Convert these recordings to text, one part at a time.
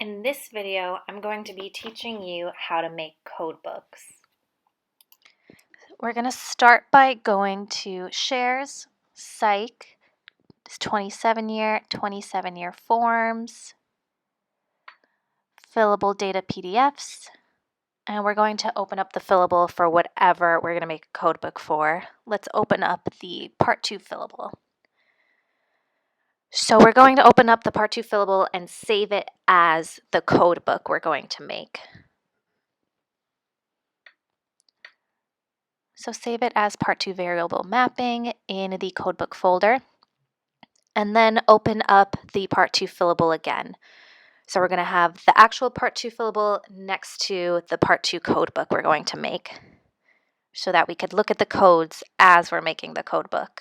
In this video, I'm going to be teaching you how to make code books. We're going to start by going to Shares, Psych, 27-year forms, fillable data PDFs, and we're going to open up the fillable for whatever we're going to make a code book for. Let's open up the Part 2 fillable. So we're going to open up the Part 2 fillable and save it as the code book we're going to make. So save it as Part 2 variable mapping in the codebook folder, and then open up the Part 2 fillable again. So we're going to have the actual Part 2 fillable next to the Part 2 codebook we're going to make so that we could look at the codes as we're making the codebook.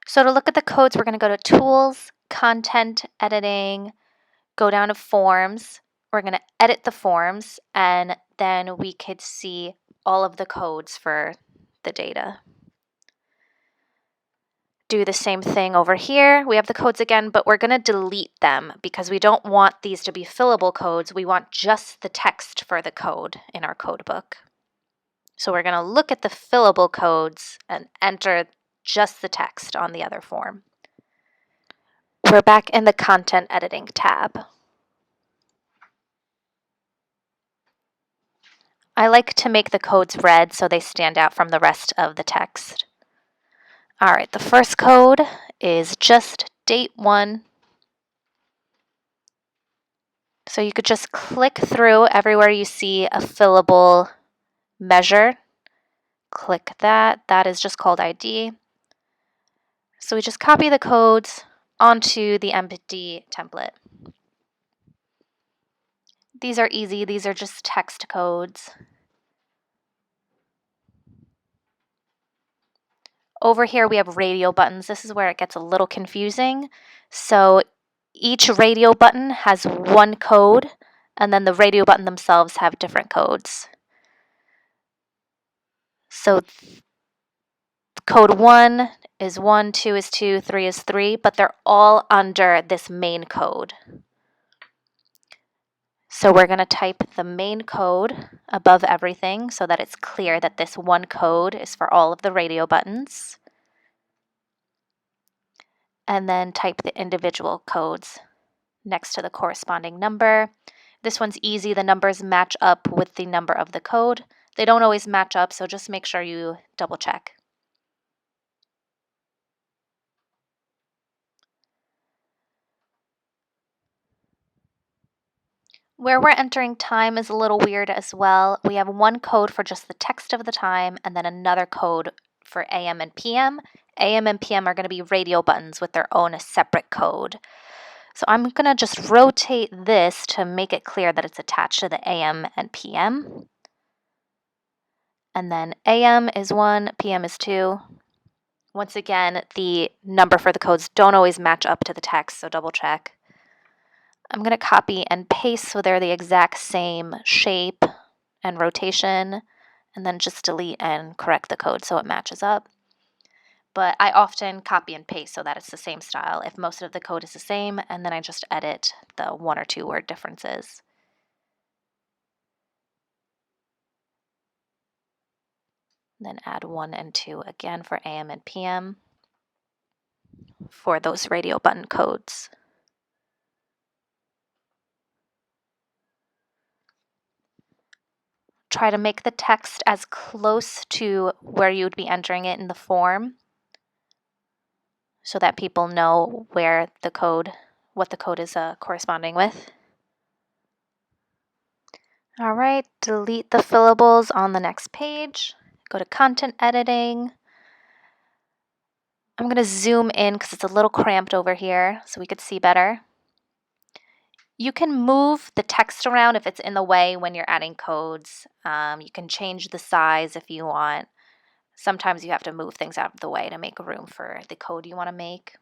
So to look at the codes, we're going to go to Tools, Content, Editing, go down to Forms. We're going to edit the forms, and then we could see all of the codes for the data. Do the same thing over here. We have the codes again, but we're going to delete them because we don't want these to be fillable codes. We want just the text for the code in our code book. So we're going to look at the fillable codes and enter just the text on the other form. We're back in the Content Editing tab. I like to make the codes red so they stand out from the rest of the text. All right, the first code is just date 1. So you could just click through everywhere you see a fillable measure. Click that. That is just called ID. So we just copy the codes onto the empty template. These are easy. These are just text codes. Over here we have radio buttons. This is where it gets a little confusing. So each radio button has one code, and then the radio button themselves have different codes. So code 1 is 1, 2 is 2, 3 is 3, but they're all under this main code. So we're going to type the main code above everything so that it's clear that this one code is for all of the radio buttons. And then type the individual codes next to the corresponding number. This one's easy. The numbers match up with the number of the code. They don't always match up, so just make sure you double check. Where we're entering time is a little weird as well. We have one code for just the text of the time and then another code for AM and PM. AM and PM are going to be radio buttons with their own separate code. So I'm going to just rotate this to make it clear that it's attached to the AM and PM. And then AM is 1, PM is 2. Once again, the number for the codes don't always match up to the text, so double check. I'm going to copy and paste so they're the exact same shape and rotation, and then just delete and correct the code so it matches up. But I often copy and paste so that it's the same style if most of the code is the same, and then I just edit the 1 or 2 word differences. Then add 1 and 2 again for AM and PM for those radio button codes. Try to make the text as close to where you would be entering it in the form so that people know where the code, what the code is corresponding with. All right, delete the fillables on the next page. Go to Content Editing. I'm going to zoom in because it's a little cramped over here so we could see better. You can move the text around if it's in the way when you're adding codes. You can change the size if you want. Sometimes you have to move things out of the way to make room for the code you want to make.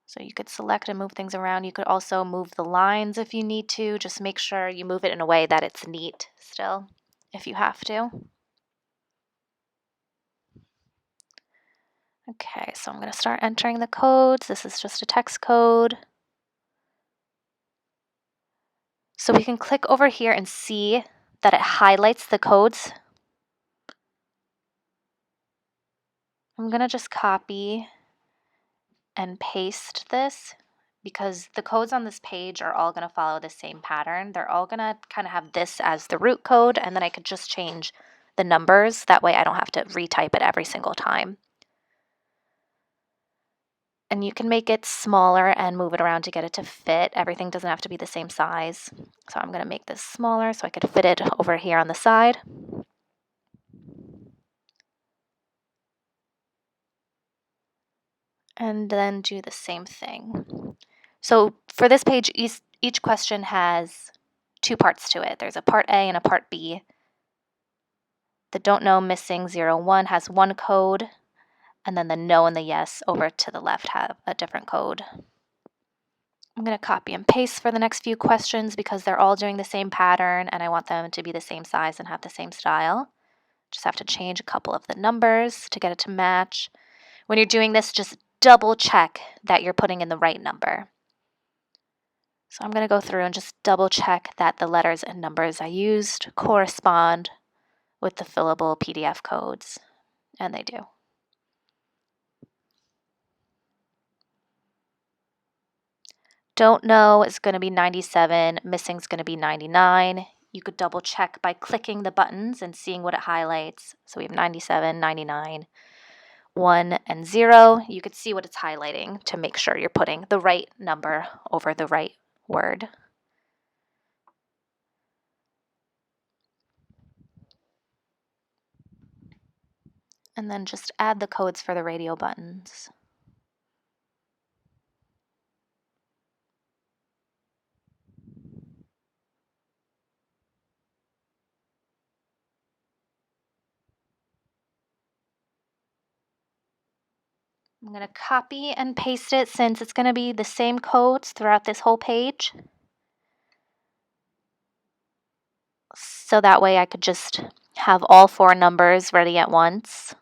So you could select and move things around. You could also move the lines if you need to. Just make sure you move it in a way that it's neat still, if you have to. Okay, so I'm going to start entering the codes. This is just a text code. So we can click over here and see that it highlights the codes. I'm going to just copy and paste this because the codes on this page are all going to follow the same pattern. They're all going to kind of have this as the root code, and then I could just change the numbers. That way I don't have to retype it every single time. And you can make it smaller and move it around to get it to fit. Everything doesn't have to be the same size. So I'm going to make this smaller so I could fit it over here on the side. And then do the same thing. So for this page, each question has two parts to it. There's a part A and a part B. The don't know, missing, 0, 1 has one code, and then the no and the yes over to the left have a different code. I'm going to copy and paste for the next few questions because they're all doing the same pattern and I want them to be the same size and have the same style. Just have to change a couple of the numbers to get it to match. When you're doing this, just double check that you're putting in the right number. So I'm going to go through and just double check that the letters and numbers I used correspond with the fillable PDF codes, and they do. Don't know is going to be 97, missing is going to be 99. You could double check by clicking the buttons and seeing what it highlights. So we have 97, 99, 1, and 0. You could see what it's highlighting to make sure you're putting the right number over the right word. And then just add the codes for the radio buttons. I'm going to copy and paste it since it's going to be the same codes throughout this whole page. So that way I could just have all 4 numbers ready at once.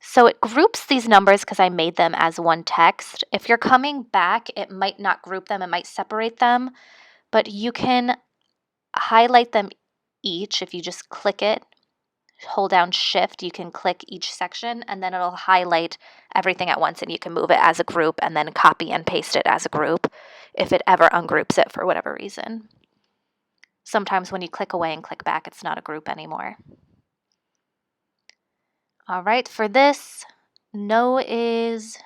So it groups these numbers because I made them as one text. If you're coming back, it might not group them, it might separate them, but you can highlight them each. If you just click it, hold down Shift, you can click each section and then it'll highlight everything at once and you can move it as a group and then copy and paste it as a group if it ever ungroups it for whatever reason. Sometimes when you click away and click back, it's not a group anymore. All right, for this, no is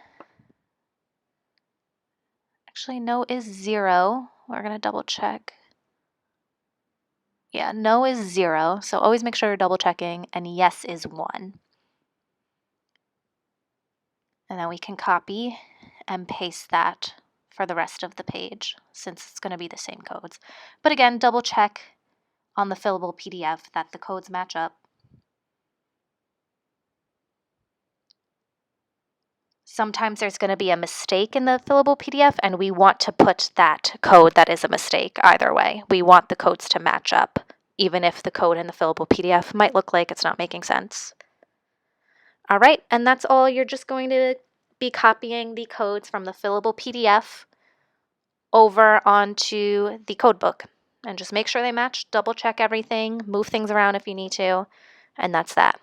0. We're going to double check. Yeah, no is 0, so always make sure you're double checking, and yes is 1. And then we can copy and paste that for the rest of the page since it's going to be the same codes. But again, double check on the fillable PDF that the codes match up. Sometimes there's going to be a mistake in the fillable PDF, and we want to put that code that is a mistake either way. We want the codes to match up, even if the code in the fillable PDF might look like it's not making sense. All right, and that's all. You're just going to be copying the codes from the fillable PDF over onto the codebook. And just make sure they match, double check everything, move things around if you need to, and that's that.